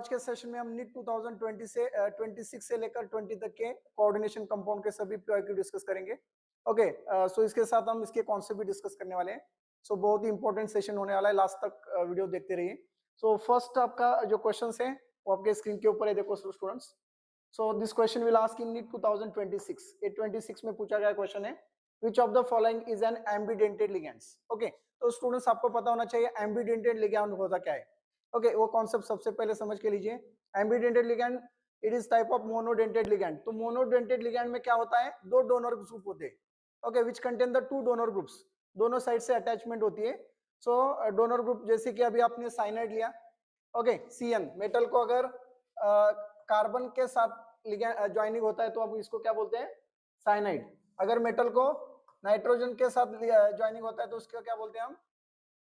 आज के सेशन में हम नीट 2020 से 26 से लेकर 20 तक के कोऑर्डिनेशन कंपाउंड के सभी पीआईक्यू डिस्कस करेंगे। ओके, सो इसके साथ हम इसके कॉन्सेप्ट भी डिस्कस करने वाले हैं। सो बहुत ही इंपॉर्टेंट सेशन होने वाला है, लास्ट तक वीडियो देखते रहिए। सो फर्स्ट आपका जो क्वेश्चन है वो आपके स्क्रीन के ऊपर है, देखो students. So this question will ask in NEET 2026। ये 26 में पूछा गया क्वेश्चन है, which of the following is an ambidentate ligands. Okay, तो स्टूडेंट्स आपको पता होना चाहिए एम्बिडेंटेड लिगैंड होता क्या है। ओके, वो कॉन्सेप्ट सबसे पहले समझ के लीजिए। Ambidentate ligand it is type of monodentate ligand. तो मोनोडेंटेड लिगैंड में क्या होता है, दो डोनर ग्रुप होते हैं। Okay, which contain the two donor groups, दोनों साइड से अटैचमेंट होती है। सो डोनर ग्रुप जैसे कि अभी आपने साइनाइड लिया, ओके, सीएन मेटल को अगर कार्बन के साथ ज्वाइनिंग होता है तो अब इसको क्या बोलते हैं, साइनाइड। अगर मेटल को नाइट्रोजन के साथ ज्वाइनिंग होता है तो उसको क्या बोलते हैं हम,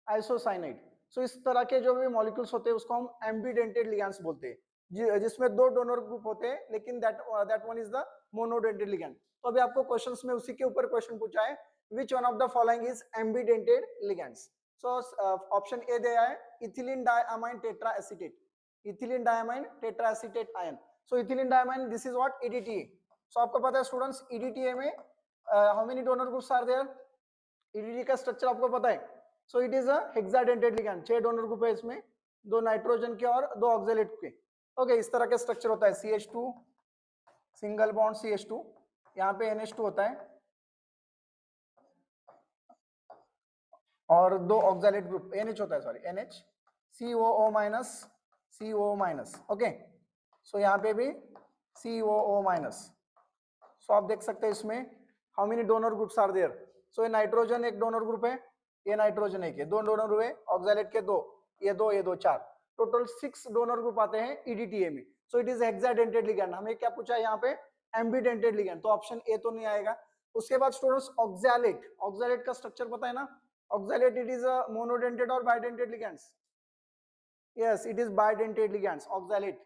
आइसोसाइनाइड। सो इस तरह के जो भी मॉलिक्यूल्स होते हैं उसको हम एम्बिडेंटेड लिगैंड्स बोलते हैं, जिसमें दो डोनर ग्रुप होते हैं, लेकिन that one is the monodentate ligand. तो अभी आपको क्वेश्चंस में उसी के ऊपर क्वेश्चन पूछा है, which one of the following is ambidentate ligands. So option A दिया है ethylene diamine tetra acetate, ethylene diamine tetra acetate ion. So ethylene diamine this is what, EDTA. So आपको पता है स्टूडेंट्स, ईडीटीए में how many donor groups are there, EDT का structure आपको पता है। So it is a hexadentate ligand, 6 donor group है इसमें, 2 नाइट्रोजन के और 2 ऑक्सैलेट के। ओके, इस तरह का स्ट्रक्चर होता है, CH2 सिंगल बॉन्ड CH2, यहाँ पे NH2 होता है और 2 ऑक्सैलेट ग्रुप NH होता है, sorry NH, COO minus COO minus. Okay, so यहाँ पे भी COO माइनस। सो आप देख सकते हैं इसमें how many donor groups are there. So ये नाइट्रोजन एक डोनर ग्रुप है, ये नाइट्रोजन एक है, 2 डोनर ग्रुप है, ऑक्सैलेट के 2, ये 2 ये 2 4, टोटल 6 डोनर ग्रुप आते हैं ईडीटीए में। So it is hexadentate ligand. हमें क्या पूछा है यहाँ पे, एम्बिडेंटेड लिगैंड, तो ऑप्शन ए तो नहीं आएगा। उसके बाद स्टूडेंट्स ऑक्सैलेट, ऑक्सैलेट का स्ट्रक्चर पता है ना, oxalate it is a monodentate और bidentate ligands. Yes, it is bidentate ligands oxalate.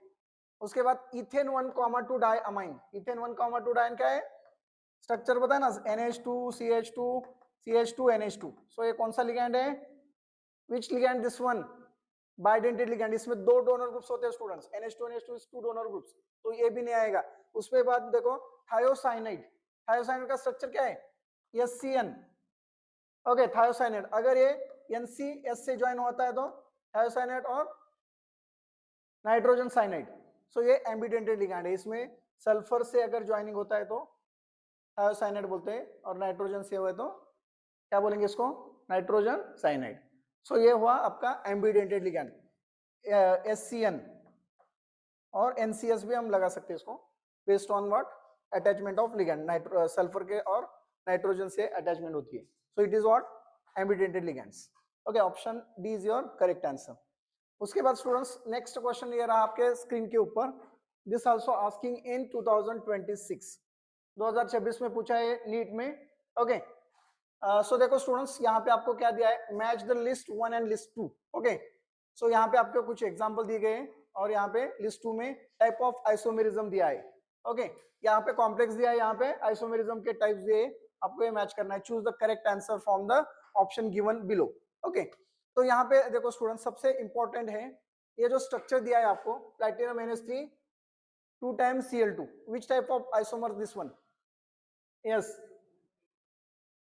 उसके बाद इथेन 1,2 डायअमाइन, इथेन 1,2 डायन क्या है, स्ट्रक्चर पता है ना, NH2 CH2 CH2 NH2। सो ये कौन सा लिगैंड है, which ligand, this one, bidentate ligand. इसमें 2 डोनर ग्रुप्स होते हैं students, NH2 NH2 is 2 donor groups, तो ये भी नहीं आएगा। उसके बाद देखो थायोसाइनाइड, थायोसाइनाइड का स्ट्रक्चर क्या है, SCN। ओके, थायोसाइनाइड अगर ये NCS से ज्वाइन होता है तो थायोसाइनाइड और नाइट्रोजन साइनाइड। सो ये एम्बिडेंटेड लिगैंड है, इसमें सल्फर से अगर ज्वाइनिंग होता है तो थायोसाइनाइड बोलते हैं, और नाइट्रोजन से हुआ तो क्या बोलेंगे इसको, नाइट्रोजन साइनाइड। सो ये हुआ आपका एम्बिडेंटेड लिगैंड। SCN और NCS भी हम लगा सकते हैं इसको, based on what, attachment of ligand, sulphur के और नाइट्रोजन से अटैचमेंट होती है। So it is what, ambidentate ligands. Okay, option D is your correct answer. उसके बाद स्टूडेंट्स नेक्स्ट क्वेश्चन ये रहा आपके स्क्रीन के ऊपर, दिस आल्सो आस्किंग इन 2026, 2026 में पूछा है नीट में। ओके, सो देखो स्टूडेंट्स, यहाँ पे आपको क्या दिया है, match the list 1 and list 2। Okay, so यहाँ पे आपको कुछ एग्जांपल दिए गए हैं और यहाँ पे लिस्ट 2 में टाइप ऑफ आइसोमेरिज्म दिया है। ओके, यहाँ पे कॉम्प्लेक्स दिया है, यहाँ पे आइसोमेरिज्म के टाइप्स दिए, आपको ये मैच करना है। Choose the correct answer from the option given below. Okay, तो यहाँ पे देखो स्टूडेंट, सबसे इंपॉर्टेंट है ये जो स्ट्रक्चर दिया है आपको, platinum NH3 2 times Cl2, which type of isomer this one? yes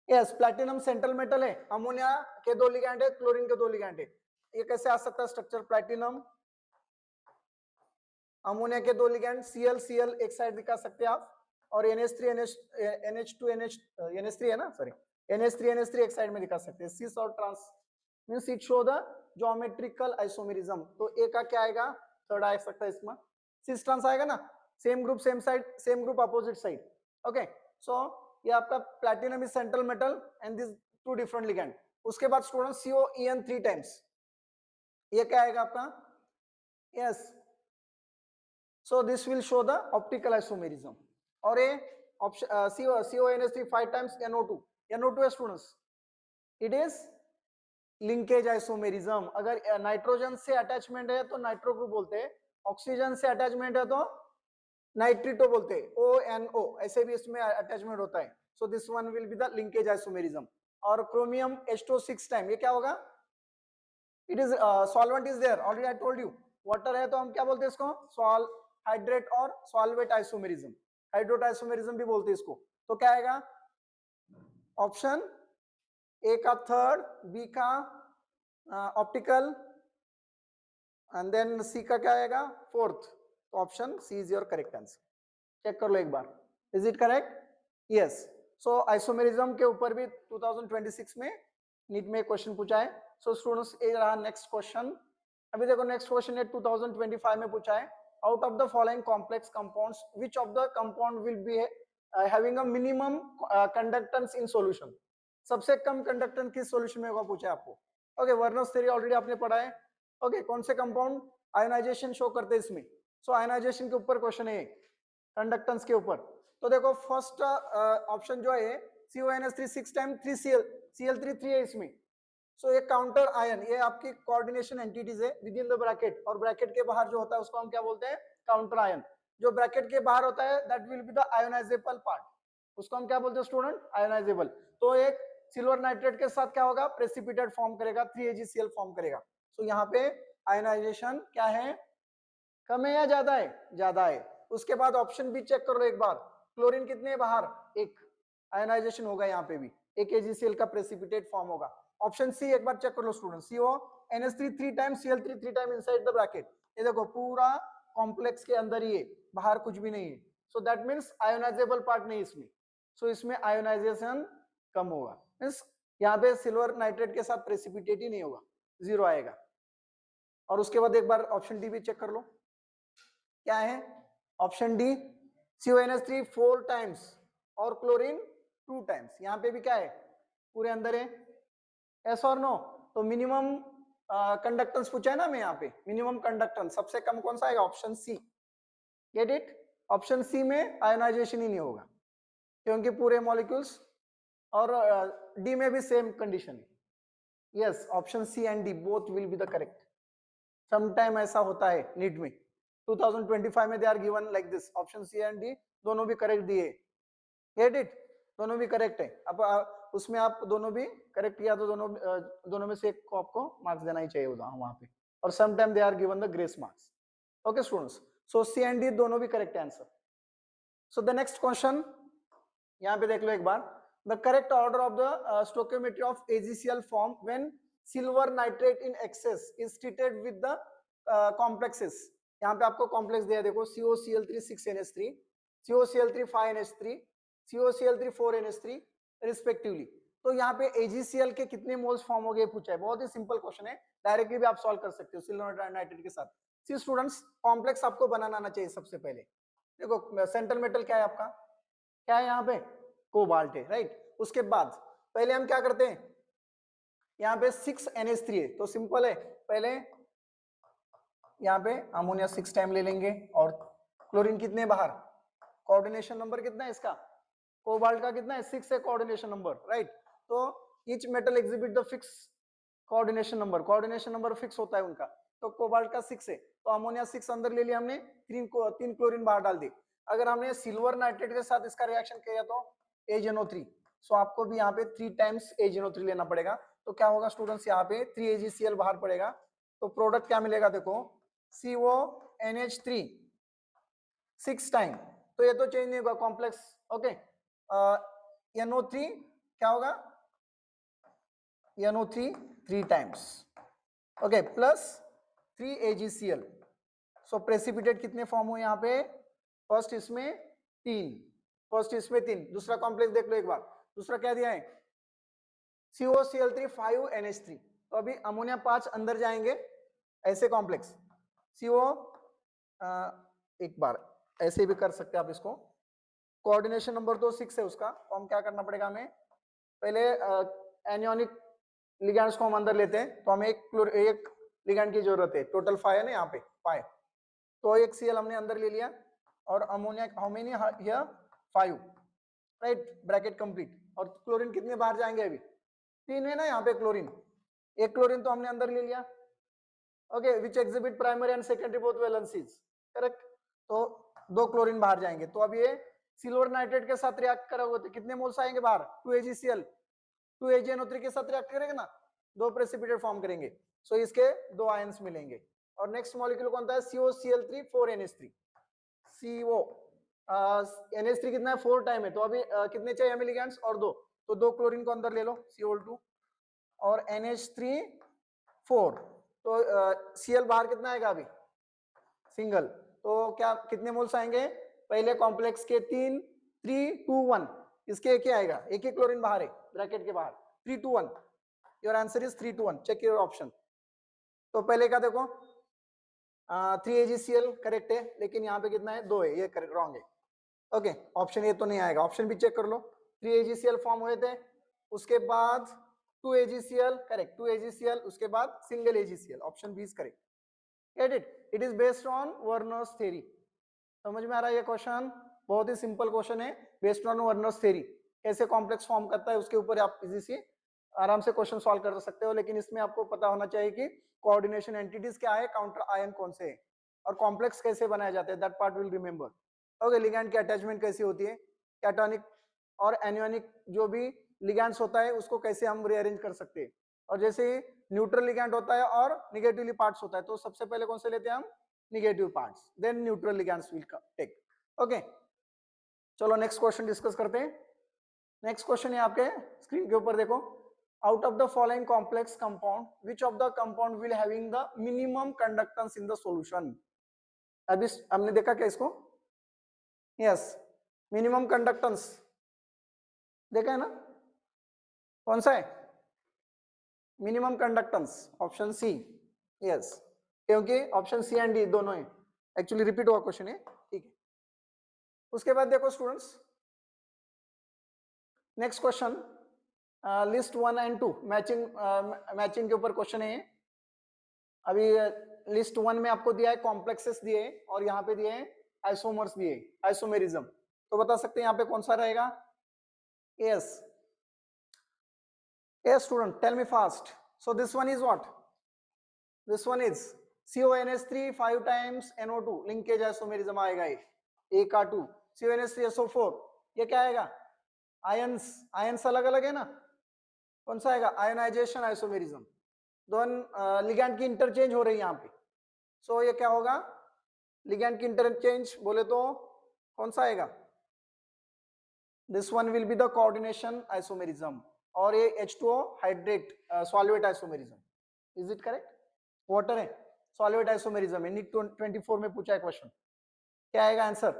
yes, platinum central metal है, अमोनिया के 2 लिगैंड है, क्लोरीन के 2 लिगैंड है। ये कैसे आ सकता है स्ट्रक्चर, प्लैटिनम अमोनिया के 2 लिगैंड, Cl एक साइड दिखा सकते हैं आप, और NH3 NH2 NH3 है ना, सॉरी NH3 एक साइड में दिखा सकते हैं। सिस और trans means it show the geometrical isomerism. तो ए का क्या आएगा, थर्ड आ सकता है इसमें, सिस ट्रांस आएगा ना, same group same side, same group opposite side. Okay, so ये आपका platinum is central metal and this 2 different ligand. उसके बाद स्टूडेंट COEN 3 टाइम्स, ये क्या आएगा आपका, yes, so this will show the optical isomerism. और ये option CONH3 5 times NO2, NO2 है students, it is linkage isomerism. अगर नाइट्रोजन से अटैचमेंट है तो नाइट्रो ग्रुप बोलते हैं, ऑक्सीजन से अटैचमेंट है तो नाइट्रिटो बोलते हैं, ONO, ऐसे भी इसमें अटैचमेंट होता है। So this one will be the linkage isomerism. और क्रोमियम H2O 6 टाइम, ये क्या होगा, it is solvent is there, already I told you water है तो हम क्या बोलते हैं इसको, सॉल हाइड्रेट और सॉल्वेट आइसोमेरिज्म, हाइड्रोट आइसोमेरिज्म भी बोलते हैं इसको। तो क्या आएगा ऑप्शन ए का थर्ड, बी का ऑप्टिकल एंड देन सी का क्या आएगा फोर्थ। तो option C is your correct answer. Check कर लो एक बार, is it correct? Yes. So isomerism के ऊपर भी 2026 में नीट में क्वेश्चन पूछा है। सो स्टूडेंट्स ये रहा नेक्स्ट क्वेश्चन। अभी देखो नेक्स्ट क्वेश्चन है 2025 में पूछा है, out of the following complex compounds which of the compound will be having a minimum conductance in solution. सबसे कम कंडक्टेंस किस सॉल्यूशन में होगा पूछा है आपको। ओके, वर्नर्स थ्योरी ऑलरेडी आपने पढ़ा है। ओके, कौन से कंपाउंड आयोनाइजेशन शो करते हैं इसमें। सो आयोनाइजेशन के ऊपर क्वेश्चन है, कंडक्टेंस के ऊपर। तो देखो फर्स्ट ऑप्शन जो है CONH3 6 टाइम 3Cl, Cl3 3 है इसमें। सो ये काउंटर आयन, ये आपकी कोऑर्डिनेशन एंटिटीज है विद इन द ब्रैकेट, और ब्रैकेट के बाहर जो होता है उसको हम क्या बोलते हैं, काउंटर आयन। जो ब्रैकेट के बाहर होता है that will be the ionisable part, उसको हम क्या बोलते हैं स्टूडेंट, आयोनाइजेबल। तो एक सिल्वर नाइट्रेट के साथ क्या होगा, प्रेसिपिटेट फॉर्म करेगा, 3AgCl फॉर्म करेगा। सो यहाँ पे आयोनाइजेशन क्या है, कम है या ज्यादा है, ज्यादा है। उसके बाद ऑप्शन बी चेक कर लो एक बार, क्लोरीन कितने है बाहर, एक, आयोनाइजेशन होगा यहाँ पे भी, एक AgCl का प्रेसिपिटेट फॉर्म होगा। ऑप्शन सी एक बार चेक कर लो student, CONH3 3 time Cl3 3 time inside the bracket. ये देखो पूरा कॉम्प्लेक्स के अंदर ही है, बाहर कुछ भी नहीं है। So that means ionisable part नहीं इसमें। सो इसमें आयोनाइजेशन कम होगा, मींस यहाँ पे सिल्वर नाइट्रेट के साथ प्रेसिपिटेट ही नहीं होगा, जीरो आएगा। और उसके बाद एक बार ऑप्शन डी भी चेक कर लो, क्या है ऑप्शन डी, CONH3 4 टाइम्स और क्लोरीन 2 टाइम्स। यहाँ पे भी क्या है, पूरे अंदर है, यस और नो। तो मिनिमम कंडक्टेंस पूछा है ना मैं यहाँ पे, मिनिमम कंडक्टेंस सबसे कम कौन सा आएगा, option C. Get it? Option C में आयोनाइजेशन ही नहीं होगा क्योंकि पूरे मॉलिक्यूल्स, और डी में भी सेम कंडीशन है। Yes, option C and D both will be the correct. Sometime ऐसा होता है नीट में, 2025 में they are given like this, option C and D दोनों भी करेक्ट दिए। Get it? दोनों भी करेक्ट है। अब उसमें आप दोनों भी करेक्ट किया तो दोनों में से एक को आपको मार्क्स देना ही चाहिए वहां पे, और some time they are given the grace marks. Okay students, so C and D दोनों भी correct answer. So the next question यहाँ पे देख लो एक बार, the correct order of the stoichiometry of AgCl form when silver nitrate in excess is treated with the complexes. यहाँ पे आपको कॉम्प्लेक्स दिया देखो, COCl3 6NH3, COCl3 5NH3, COCl3 4NH3 respectively. तो यहाँ पे AgCl के कितने मोल्स फॉर्म हो गए पूछा है, बहुत ही सिंपल क्वेश्चन है, डायरेक्टली भी आप सॉल्व कर सकते हो सिल्वर नाइट्रेट के साथ। सी स्टूडेंट्स, कॉम्प्लेक्स आपको बनाना आना चाहिए सबसे पहले। देखो सेंट्रल मेटल क्या है आपका, क्या है यहाँ पे, कोबाल्ट है, राइट। उसके बाद पहले हम क्या करते हैं, यहाँ पे 6NH3 है तो सिंपल है, पहले यहाँ पे अमोनिया 6 टाइम ले लेंगे, और क्लोरीन कितने बाहर, कोऑर्डिनेशन नंबर कितना है इसका, कोबाल्ट का कितना है 6 है कोऑर्डिनेशन नंबर, राइट। तो each metal exhibit the fix coordination number, coordination number fix होता है उनका, तो कोबाल्ट का 6 है, तो अमोनिया 6 अंदर ले लिया हमने, 3 क्लोरीन बाहर डाल दी। अगर हमने सिल्वर नाइट्रेट के साथ इसका रिएक्शन किया तो AgNO3, सो आपको भी यहाँ पे 3 टाइम्स AgNO3 लेना पड़ेगा। तो क्या होगा स्टूडेंट्स, यहाँ पे 3AgCl बाहर पड़ेगा, तो प्रोडक्ट क्या मिलेगा देखो, CONH3 6 टाइम, तो ये तो चेंज नहीं होगा कॉम्प्लेक्स। ओके, NO3 क्या होगा, NO3 3 times, okay, plus 3AgCl। सो प्रेसिपिटेट कितने फॉर्म हुए यहाँ पे, फर्स्ट इसमें 3, फर्स्ट इसमें 3, दूसरा कॉम्प्लेक्स देख लो एक बार, दूसरा क्या दिया है, COCl3 5NH3। तो अभी अमोनिया 5 अंदर जाएंगे ऐसे कॉम्प्लेक्स, CO एक बार ऐसे भी कर सकते हैं आप इसको, कोऑर्डिनेशन नंबर तो 6 है उसका, तो हम क्या करना पड़ेगा हमें, पहले एनियोनिक लिगैंड्स को हम अंदर लेते हैं, तो हमें एक लिगैंड की जरूरत है, टोटल 5 है ना यहाँ पे 5, तो एक Cl हमने अंदर ले लिया, और ammonia how many here 5, right, bracket complete. और क्लोरीन कितने बाहर जाएंगे, अभी 3 है ना यहाँ पे क्लोरीन, एक क्लोरीन तो हमने अंदर ले लिया, okay, which exhibit primary and secondary both valencies, correct. तो 2 क्लोरीन बाहर जाएंगे, तो अब ये सिल्वर नाइट्रेट के साथ रिएक्ट करोगे तो कितने मोल्स आएंगे बाहर, 2AgCl, 2AgNO3 के साथ रिएक्ट करेंगे ना, 2 प्रेसिपिटेट फॉर्म करेंगे, सो इसके 2 आयंस मिलेंगे, और नेक्स्ट मॉलिक्यूल कौन सा है, COCl3 4NH3, CO NH3 कितना है 4 टाइम है, तो अभी कितने चाहिए हमें लिगेंड्स, और दो, तो दो क्लोरीन को अंदर ले लो, Col2 और NH3 4, तो Cl बाहर कितना आएगा अभी सिंगल, तो क्या कितने मोल्स आएंगे, पहले कॉम्प्लेक्स के 3 3 2 1, इसके एक ही आएगा, एक ही क्लोरीन बाहर है ब्रैकेट के बाहर, 3 2 1, your answer is 3 2 1, check your option. तो पहले का देखो 3AgCl करेक्ट है, लेकिन यहाँ पे कितना है 2 है, ये करेक्ट रॉन्ग है, ओके ऑप्शन ए तो नहीं आएगा, ऑप्शन भी चेक कर लो, 3AgCl फॉर्म हुए थे, उसके बाद 2AgCl करेक्ट, 2AgCl उसके बाद single AgCl, option B is correct, get it, it is based on Werner's theory. समझ में आ रहा है ये क्वेश्चन, बहुत ही सिंपल क्वेश्चन है, बेस्ड ऑन वर्नर्स थ्योरी, कैसे कॉम्प्लेक्स फॉर्म करता है उसके ऊपर आप इजी से आराम से क्वेश्चन सॉल्व कर सकते हो, लेकिन इसमें आपको पता होना चाहिए कि कोऑर्डिनेशन एंटिटीज क्या है, काउंटर आयन कौन से है, और कॉम्प्लेक्स कैसे बनाए जाते हैं, that part will remember. Okay, ligand की अटैचमेंट कैसी होती है, कैटोनिक और एनियोनिक जो भी लिगैंड्स होता है उसको कैसे हम रीअरेंज कर सकते हैं, और जैसे न्यूट्रल लिगैंड होता है और निगेटिवली पार्ट्स होता है, तो सबसे पहले कौन से लेते हैं हम, negative parts, then neutral ligands will take. Okay चलो नेक्स्ट क्वेश्चन डिस्कस करते हैं। नेक्स्ट क्वेश्चन है आपके स्क्रीन के ऊपर देखो, out of the following complex compound which of the compound will having the minimum conductance in the solution. अभी हमने देखा क्या इसको, यस मिनिमम कंडक्टेंस देखा है ना, कौन सा है minimum conductance, option C, yes क्योंकि ऑप्शन सी एंड डी दोनों है, एक्चुअली रिपीट हुआ क्वेश्चन है, ठीक है। उसके बाद देखो students next question, list 1 and 2 matching के ऊपर क्वेश्चन है। अभी लिस्ट 1 में आपको दिया है कॉम्प्लेक्सेस दिए और यहाँ पे दिए आइसोमर्स दिए, आइसोमेरिज्म, तो बता सकते हैं यहाँ पे कौन सा रहेगा, yes yes student tell me fast, so this one is what, this one is CONH3 5 times NO2 linkage isomerism आएगा ये, A का 2 CONH3SO4, ये क्या आएगा, आयंस, आयंस अलग अलग है ना, कौन सा आएगा आयनाइजेशन आइसोमेरिज्म, दोनों लिगैंड की इंटरचेंज हो रही है यहाँ पे, सो ये क्या होगा लिगैंड की इंटरचेंज बोले तो कौन सा आएगा, this one will be the coordination isomerism, और ये H2O hydrate solvate isomerism, is it correct, water है सॉल्वेट आइसोमेरिज्म है, नीट 24 में पूछा है क्वेश्चन, क्या आएगा आंसर,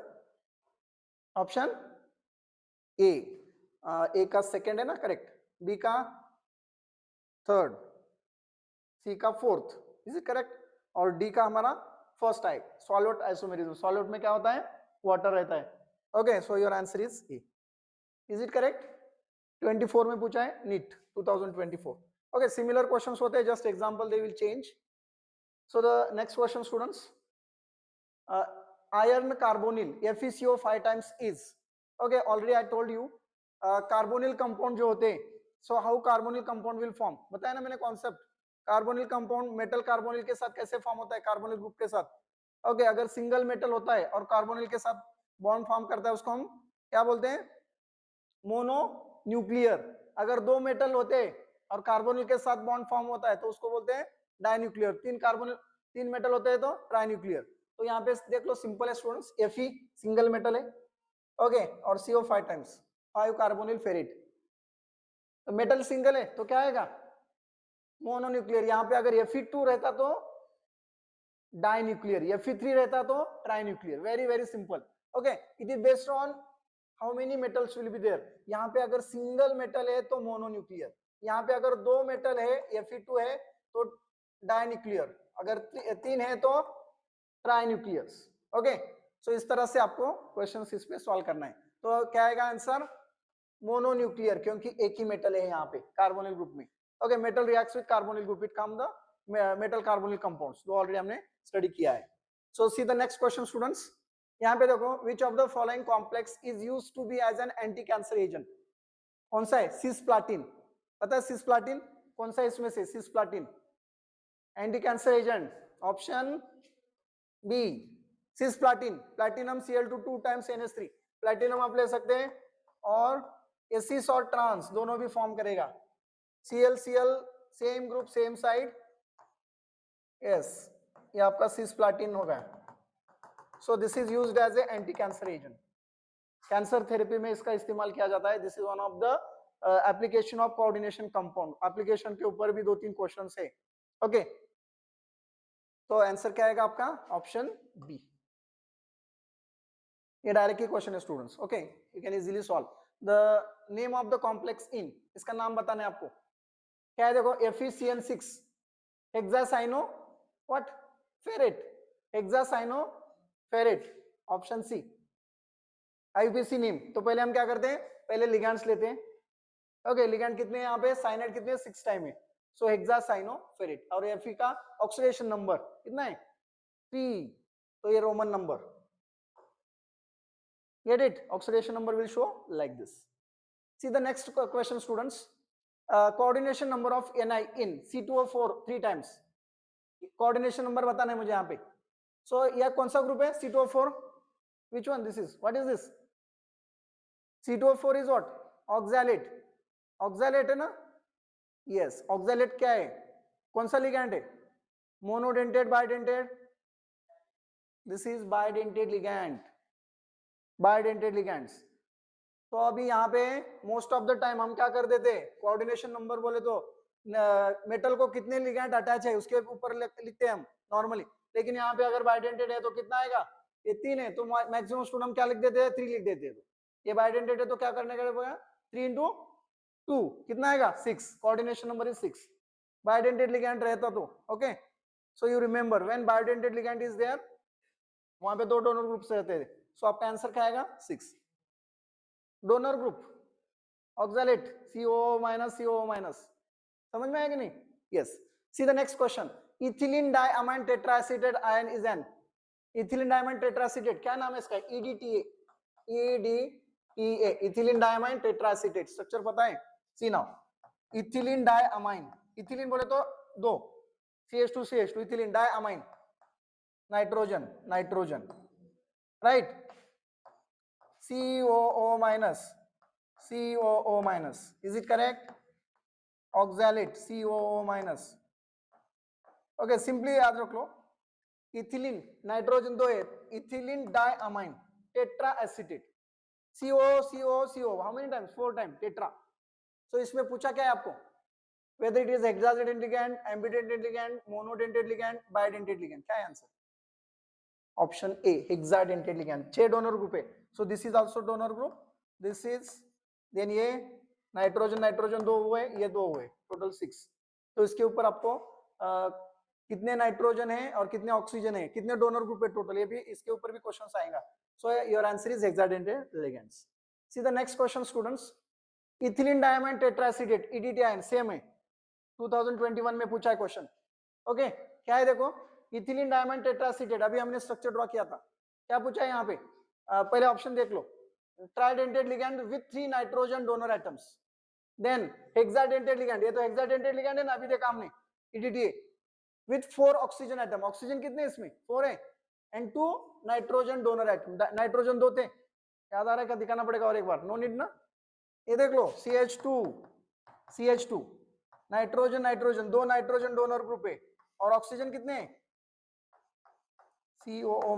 ऑप्शन ए, ए का सेकंड है ना करेक्ट, बी का थर्ड, सी का फोर्थ, इज इट करेक्ट, और डी का हमारा फर्स्ट आए सॉल्वेट आइसोमेरिज्म, सॉल्वेट में क्या होता है वाटर रहता है, okay so your answer is a, is it correct, 24 में पूछा है नीट 2024, ओके सिमिलर क्वेश्चंस होते हैं, just example they will change. So the next question students, iron carbonyl FeCO 5 times is, okay already I told you carbonyl compound जो होते हैं, so how carbonyl compound will form, बताया ना मैंने concept, carbonyl compound metal carbonyl के साथ कैसे form होता है, कार्बोनिल ग्रुप के साथ, ओके अगर सिंगल मेटल होता है और कार्बोनिल के साथ बॉन्ड फॉर्म करता है उसको हम क्या बोलते हैं, मोनो न्यूक्लियर, अगर दो मेटल होते हैं और कार्बोनिल के साथ बॉन्ड फॉर्म होता है तो उसको बोलते हैं डाइन्यूक्लियर, तीन मेटल होते हैं तो ट्राइन्यूक्लियर, तो यहाँ पे देख लो सिंपल है स्टूडेंट्स, Fe सिंगल मेटल है, ओके और CO 5 टाइम्स 5 कार्बोनिल फेरेट, तो मेटल सिंगल है तो क्या आएगा मोनोन्यूक्लियर, यहाँ पे अगर Fe2 रहता तो डाइन्यूक्लियर, Fe3 रहता तो trinuclear, very very simple, okay it is based on how many metals will be there, यहाँ पे अगर सिंगल मेटल है तो मोनोन्यूक्लियर, यहाँ पे अगर दो मेटल है Fe2 है तो डाइन्यूक्लियर, अगर तीन है तो ट्राइन्यूक्लियर्स, ओके सो इस तरह से आपको क्वेश्चंस इस पे सॉल्व करना है, तो क्या आएगा आंसर मोनोन्यूक्लियर, क्योंकि एक ही मेटल है यहाँ पे कार्बोनिल ग्रुप में, okay metal reacts with carbonyl group, it come the metal carbonyl compounds, जो ऑलरेडी हमने स्टडी किया है। So see the next question students, यहाँ पे देखो which of the following complex is used to be as an anti cancer agent, कौन सा है, सिस्प्लाटिन, पता है सिस्प्लाटिन कौन सा है इसमें से, cisplatin anti cancer agent, option B cisplatin, platinum Cl2 2 times NH3, platinum आप ले सकते हैं और एसिस और ट्रांस दोनों भी फॉर्म करेगा, Cl Cl same group same side, yes ये आपका सिस्प्लाटिन हो गया. So this is used as a anti cancer agent. Cancer therapy में इसका इस्तेमाल किया जाता है. This is one of the application of coordination compound. Application के ऊपर भी 2-3 क्वेश्चन है. ओके, तो आंसर क्या आएगा आपका? Option B. ये डायरेक्टली क्वेश्चन है students. Okay, you can easily solve. The name of the complex in, इसका नाम बताना है आपको. क्या है? देखो, FeCN6 hexacyano what? Ferrate. Hexacyano ferrate. Option C. IUPAC name. तो पहले हम क्या करते हैं? पहले लिगैंड्स लेते हैं. ओके, लिगैंड कितने हैं यहाँ पे? साइनाइड कितने? 6 टाइम है. सो हेक्सासाइनो फेरेट. और Fe का ऑक्सीडेशन नंबर कितना है? 3. तो ये Roman number. Get it? Oxidation number will show like this. See the next question, students. Coordination number of Ni in C2O4 3 times. Coordination number बताना है मुझे यहाँ पे. So यह कौन सा ग्रुप है? C2O4. Which one this is? What is this? C2O4 is what? Oxalate. Oxalate है ना? Yes. Oxalate क्या है? कौन सा लिगैंड है? Monodentate, bidentate? This is bidentate ligand. Bidentate ligands. तो अभी यहाँ पे मोस्ट ऑफ द टाइम हम क्या कर देते हैं? कोऑर्डिनेशन नंबर बोले तो मेटल को कितने लिगैंड अटैच है उसके ऊपर लिखते हैं हम नॉर्मली. लेकिन यहाँ पे अगर बायोडेंटेड है तो कितना आएगा? ये 3 है. तो मैक्सिमम स्टूडेंट हम क्या लिख देते हैं? 3 लिख देते हैं. तो ये बायोडेंटेड है तो क्या करने का पड़ेगा? 3 × 2 कितना आएगा? 6. Coordination number is 6. Bidentate ligand रहता तो. Okay, so you remember when bidentate ligand is there, वहां पे 2 डोनर ग्रुप्स रहते थे. सो आपका आंसर क्या आएगा? 6. Donor group oxalate COO-. समझ में आएगा नहीं? Yes. See the next question. Ethylene diamine tetraacetate ion is an. Ethylene diamine tetraacetate क्या नाम है इसका? EDTA. EDTA ethylene diamine tetraacetate. Structure पता है? See now ethylene diamine. Ethylene बोले तो 2 CH2 ethylene diamine nitrogen right. COO-. Is it correct? Oxalate COO-. Okay, simply याद रख लो. इथिलीन नाइट्रोजन 2 है. Ethylene diamine tetra acetate. CO. How many times? 4 time tetra. So इसमें पूछा क्या है आपको? whether it is hexadentate ligand, ambidentate ligand, monodentate ligand, bidentate ligand. क्या है आंसर? Option A hexadentate ligand. 6 donor group है. So this is also donor group. This is then ये नाइट्रोजन 2 हुए, ये 2 हुए, टोटल 6. तो इसके ऊपर आपको कितने नाइट्रोजन है और कितने ऑक्सीजन है, कितने डोनर ग्रुप है टोटल, ये भी इसके ऊपर भी क्वेश्चंस आएगा. So your answer is hexadentate ligands. See the next question students. Ethylene diamine tetraacetate EDTA ion same है. 2021 में पूछा है क्वेश्चन. ओके, क्या है? देखो, इथिलीन डायअमाइन टेट्राएसिटेट. अभी हमने स्ट्रक्चर ड्रॉ किया था. क्या पूछा है यहाँ पे? पहले ऑप्शन देख लो. Tridentate ligand with 3 nitrogen donor atoms. Then hexadentate ligand. ये तो हेक्साडेंटेट लिगैंड है ना, अभी देखा हमने EDTA with 4 oxygen atom. Oxygen कितने इसमें? 4 है. And 2 nitrogen donor atom. Nitrogen 2 थे. याद आ रहा है? क्या दिखाना पड़ेगा और एक बार? नो नीड ना. ये देख लो, CH2 nitrogen 2 nitrogen donor group है. और ऑक्सीजन कितने हैं? COO-.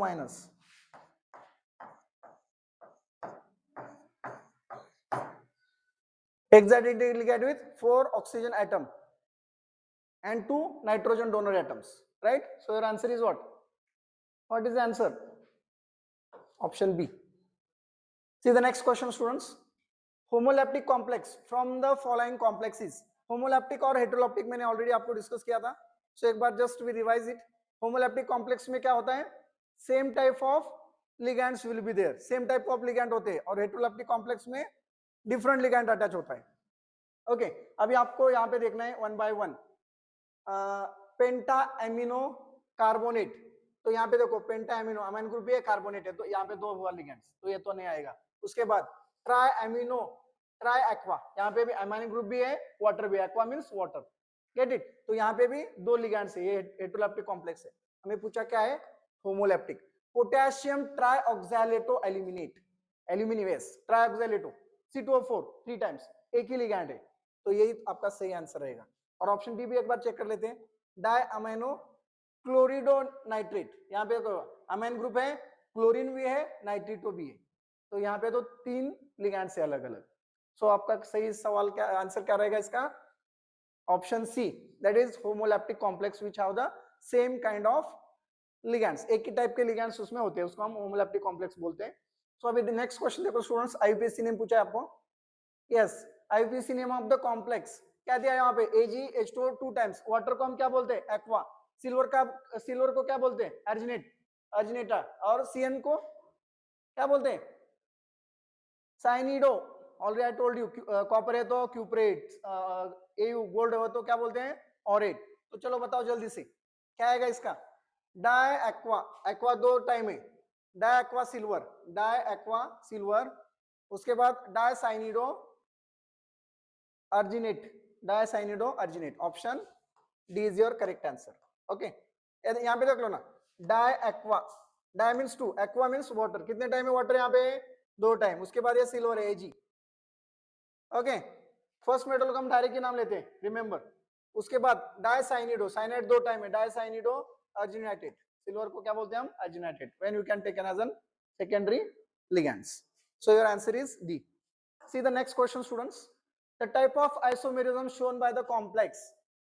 Hexadentate ligand with 4 oxygen atom and 2 nitrogen donor atoms, right? So your answer is what? What is the answer? Option B. See the next question students. Homoleptic complex from the following complexes. Homoleptic और heteroleptic मैंने already आपको discuss किया था. So एक बार just we revise it. Homoleptic complex में क्या होता है? Same type of ligands will be there. Same type of ligand होते हैं. और heteroleptic complex में different ligand attach होता है. ओके, अभी आपको यहाँ पे देखना है 1 by 1. Penta amino carbonate. तो यहाँ पे देखो, पेंटा एमिनो अमाइन ग्रुप भी है, कार्बोनेट है, तो यहाँ पे 2 हुआ लिगेंड्स, तो ये तो नहीं आएगा. उसके बाद ट्राई एमिनो ट्राई एक्वा. यहाँ पे भी अमाइन ग्रुप भी है, वाटर भी है. Aqua means water. Get it? तो यहाँ पे भी 2 लिगेंड्स है. ये हेटेरोलेप्टिक कॉम्प्लेक्स है. हमें पूछा क्या है? Homoleptic. Potassium trioxalato aluminate trioxalato C2O4 3 times. एक ही लिगैंड है, तो यही आपका सही आंसर रहेगा. और ऑप्शन डी भी एक बार चेक कर लेते हैं. डाई अमीनो क्लोरिडो नाइट्रेट, यहाँ पे अमाइन ग्रुप है, क्लोरीन भी है, नाइट्रेटो भी है, तो यहाँ पे तो 3 लिगैंड्स है अलग अलग। सो आपका सही सवाल क्या आंसर क्या रहेगा इसका? Option C, that is homoleptic complex which have the same kind of ligands, एक ही टाइप के लिगैंड्स उसमें होते हैं, उसको हम होमोलैप्टिक कॉम्प्लेक्स बोलते हैं। सो अभी नेक्स्ट क्वेश्चन देखो स्टूडेंट्स, आईपीएससी ने पूछा है आपको, yes IPSC name of the complex क्या दिया यहाँ पे, AgH2O 2 टाइम्स, वाटर को हम क्या बोलते हैं? एक्वा, सिल्वर को क्या बोलते हैं? अर्जिनेटा, और CN को क्या बोलते हैं? Cyanido, already I told you, copper है तो क्यूपरेट, AU गोल्ड है तो क्या बोलते हैं? ऑरेट। तो चलो बताओ जल्दी से क्या आएगा इसका? डाई एक्वा, एक्वा 2 टाइम है, डाई एक्वा सिल्वर, उसके बाद di cyanido argentate, option D is your correct answer. Okay, यहाँ पे देख लो ना, di aqua, di means 2, aqua means water, कितने टाइम है वाटर यहाँ पे? 2 टाइम, उसके बाद ये सिल्वर है Ag। ओके, फर्स्ट मेटल को हम डायरेक्ट ही नाम लेते हैं, रिमेंबर। उसके बाद डाई साइनिडो, साइनाइड 2 टाइम है, डाई साइनिडो अर्जिनेटेड, सिल्वर को क्या बोलते हैं हम? Argentated, when you can take an as an secondary ligands. So your answer is D. See the next question students, the type of isomerism shown by the complex,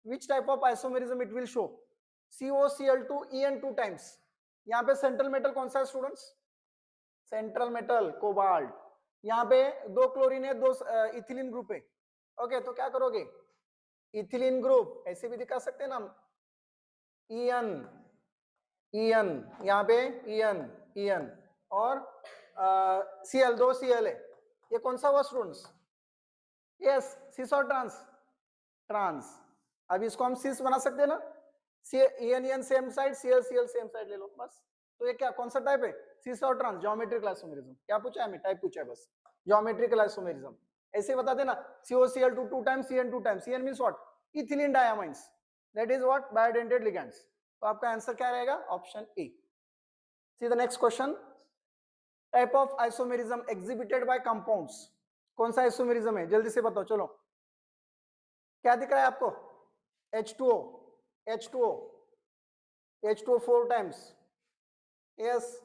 which type of isomerism it will show? COCl2 En 2 times, यहाँ पे central metal कौन सा है students? Central metal cobalt, यहाँ पे 2 chlorine है, 2 ethylene group है। Okay, तो क्या करोगे? इथिलीन ग्रुप ऐसे भी दिखा सकते हैं ना, En यहाँ पे En और Cl 2 Cl है, ये कौन सा हुआ स्टूडेंट्स? यस, सिस और ट्रांस। अब इसको हम सिस बना सकते हैं ना, En same side, Cl same side ले लो बस। तो ये क्या कौन सा टाइप है? सिस और ट्रांस, ज्योमेट्रिकल आइसोमेरिज्म। क्या पूछा है हमें? टाइप पूछा है बस, ज्योमेट्रिकल आइसोमेरिज्म। ऐसे बता देना, COCl2 2 times, Cn 2 times, Cn means what? Ethylene diamines, that is what? Bidentate ligands. तो आपका आंसर क्या रहेगा? Option A. See the next question, type of isomerism exhibited by compounds, कौन सा आइसोमेरिज्म है? जल्दी से बताओ, चलो क्या दिख रहा है आपको? H2O 4 टाइम्स, यस,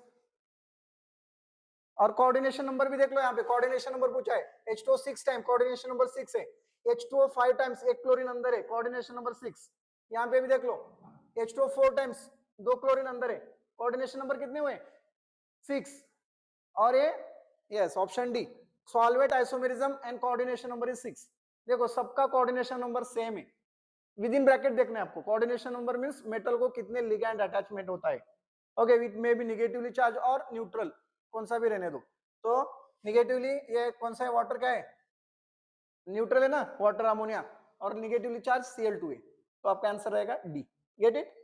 और कोऑर्डिनेशन नंबर भी देख लो, यहाँ पे कोऑर्डिनेशन नंबर पूछा है, H2O 6 टाइम, कोऑर्डिनेशन नंबर 6 है। H2O 5 टाइम्स, एक क्लोरीन अंदर है, कोऑर्डिनेशन नंबर 6। यहाँ पे भी देख लो, H2O 4 टाइम्स, 2 क्लोरीन अंदर है, कोऑर्डिनेशन नंबर कितने हुए? 6। और ये yes, option D, solvate isomerism and coordination number is 6। देखो सबका कोऑर्डिनेशन नंबर सेम है, विद इन ब्रैकेट देखना है आपको, कोऑर्डिनेशन नंबर मींस मेटल को कितने लिगैंड अटैचमेंट होता है। Okay, it may be negatively charge और न्यूट्रल, कौन सा भी रहने दो। तो नेगेटिवली ये कौन सा है? वाटर क्या है? न्यूट्रल है ना, वाटर अमोनिया, और नेगेटिवली चार्ज Cl2 है, तो आपका आंसर रहेगा डी। Get it?